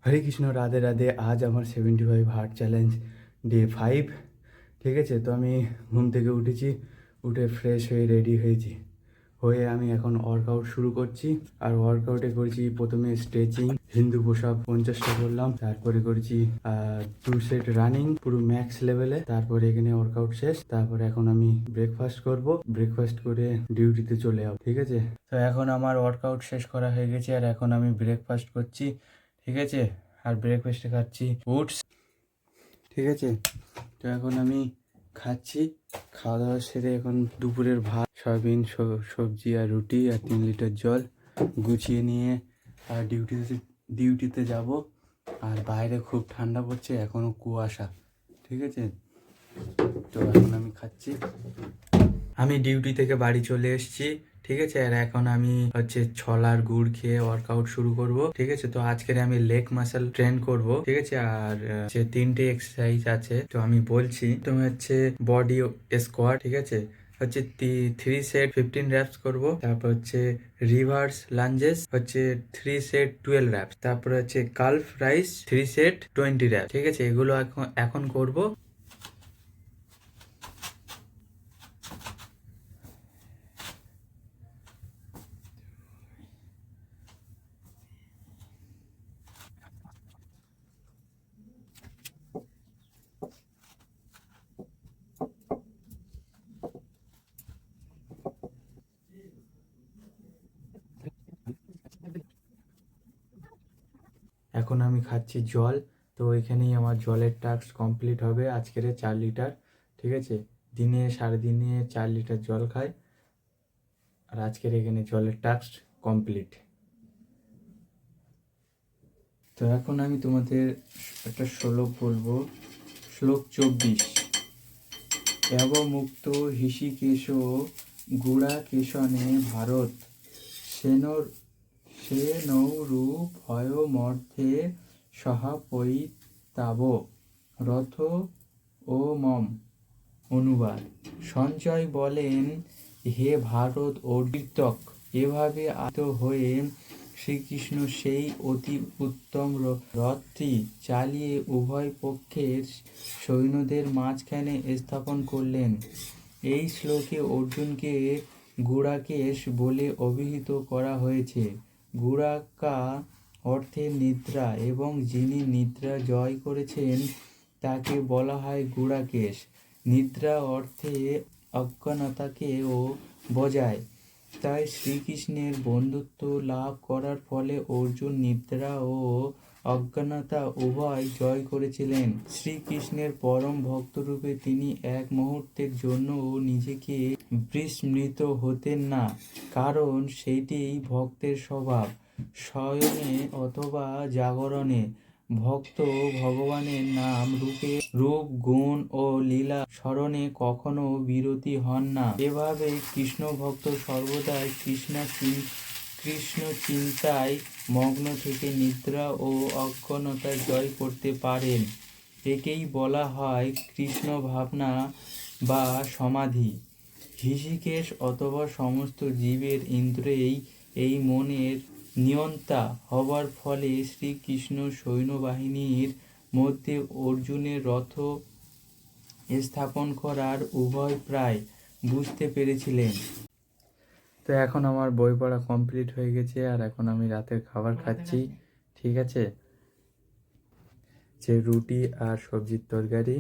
হরে কৃষ্ণ, রাধে রাধে। আজ আমার 75 heart challenge day 5। ঠিক আছে, তো আমি ঘুম থেকে উঠেছি, উঠে ফ্রেশ হয়ে রেডি হয়েছি, হয়ে আমি এখন ওয়ার্কআউট শুরু করছি। আর ওয়ার্কআউটে করেছি প্রথমে স্ট্রেচিং, হিন্দু পোশাক 50টা করলাম, তারপরে করেছি 2 সেট রানিং পুরো ম্যাক্স লেভেলে। তারপরে এখানে ওয়ার্কআউট শেষ। তারপরে এখন আমি ব্রেকফাস্ট করব, ব্রেকফাস্ট করে ডিউটিতে চলে যাব। ঠিক আছে, তো এখন আমার ওয়ার্কআউট শেষ করা হয়ে গেছে আর এখন আমি ব্রেকফাস্ট করছি। ঠিক আছে, আর ব্রেকফাস্টে খাচ্ছি ওটস। ঠিক আছে, তো এখন আমি খাচ্ছি। খাওয়া দাওয়া সেরে এখন দুপুরের ভাত, সয়াবিন, সবজি আর রুটি আর 3 লিটার জল গুছিয়ে নিয়ে আর ডিউটিতে যাব। আর বাইরে খুব ঠান্ডা পড়ছে, এখনও কুয়াশা। ঠিক আছে, তো এখন আমি খাচ্ছি। আমি ডিউটি থেকে বাড়ি চলে এসেছি। ঠিক আছে, আর এখন আমি ছোলার গুড় খেয়ে ওয়ার্কআউট শুরু করব। ঠিক আছে, তো আজকের আমি লেগ মাসেল ট্রেন করব। ঠিক আছে, আর 3টে এক্সারসাইজ আছে, তো আমি বলছি। তুমি বডি স্কোয়াট। ঠিক আছে, 3 সেট 15 র্যাপস করব। তারপর রিভার্স লাঞ্জেস 3 সেট 12 র্যাপস। তারপর কালফ রাইস 3 সেট 20 র্যাপস। ঠিক আছে, এগুলো এখন করব। এখন আমি খাচ্ছি জল। তো এখানেই আমার জলের টাস্ক কমপ্লিট হবে আজকের 4 লিটার। ঠিক আছে, দিনে সারাদিনে 4 লিটার জল খাই। আর আজকের এখানে জলের টাস্ক কমপ্লিট। তো এখন আমি তোমাদের একটা শ্লোক বলবো। শ্লোক 24। মুক্ত হৃষিকেশ গুড়া কেশনে ভারত সেনর সে নৌরু ভয় মর্থে সহাপয়িতাব রথ ও মম। অনুবাদ: সঞ্জয় বলেন, হে ভারত অর্জিতক। এভাবে আহত হয়ে শ্রীকৃষ্ণ সেই অতি উত্তম রথটি চালিয়ে উভয় পক্ষের সৈন্যদের মাঝখানে স্থাপন করলেন। এই শ্লোকে অর্জুনকে গুড়াকেশ বলে অভিহিত করা হয়েছে। গুড়াকা অর্থে নিদ্রা, এবং যিনি নিদ্রা জয় করেছেন তাকে বলা হয় গুড়াকেশ। নিদ্রা অর্থে অজ্ঞানতাকেও বোঝায়। তাই শ্রীকৃষ্ণের বন্ধুত্ব লাভ করার ফলে অর্জুন নিদ্রা ও অজ্ঞানতা উভয় জয় করেছিলেন। শ্রীকৃষ্ণের পরম ভক্তরূপে তিনি এক মুহূর্তের জন্যও নিজেকে বিস্মৃত হতেন না, কারণ সেটি ভক্তের স্বভাব। শয়নে অথবা জাগরণে ভক্ত ভগবানের নাম রূপ গুণ ও লীলা স্মরণে কখনো বিরতি হন না। এভাবে কৃষ্ণ ভক্ত সর্বদাই কৃষ্ণ চিন্তায় মগ্ন থেকে নিদ্রা ও অজ্ঞানতা জয় করতে পারেন। একেই বলা হয় কৃষ্ণ ভাবনা বা সমাধি। হৃষিকেশ অথবা সমস্ত জীবের ইন্দ্রিয় এই মনের নিয়ন্তা হবার ফলে শ্রীকৃষ্ণ সৈন্যবাহিনীর মধ্যে অর্জুনের রথ স্থাপন করার উভয় প্রায় বুঝতে পেরেছিলেন। তো এখন আমার বই পড়া কমপ্লিট হয়ে গেছে আর এখন আমি রাতের খাবার খাচ্ছি। ঠিক আছে, রুটি আর সবজির তরকারি।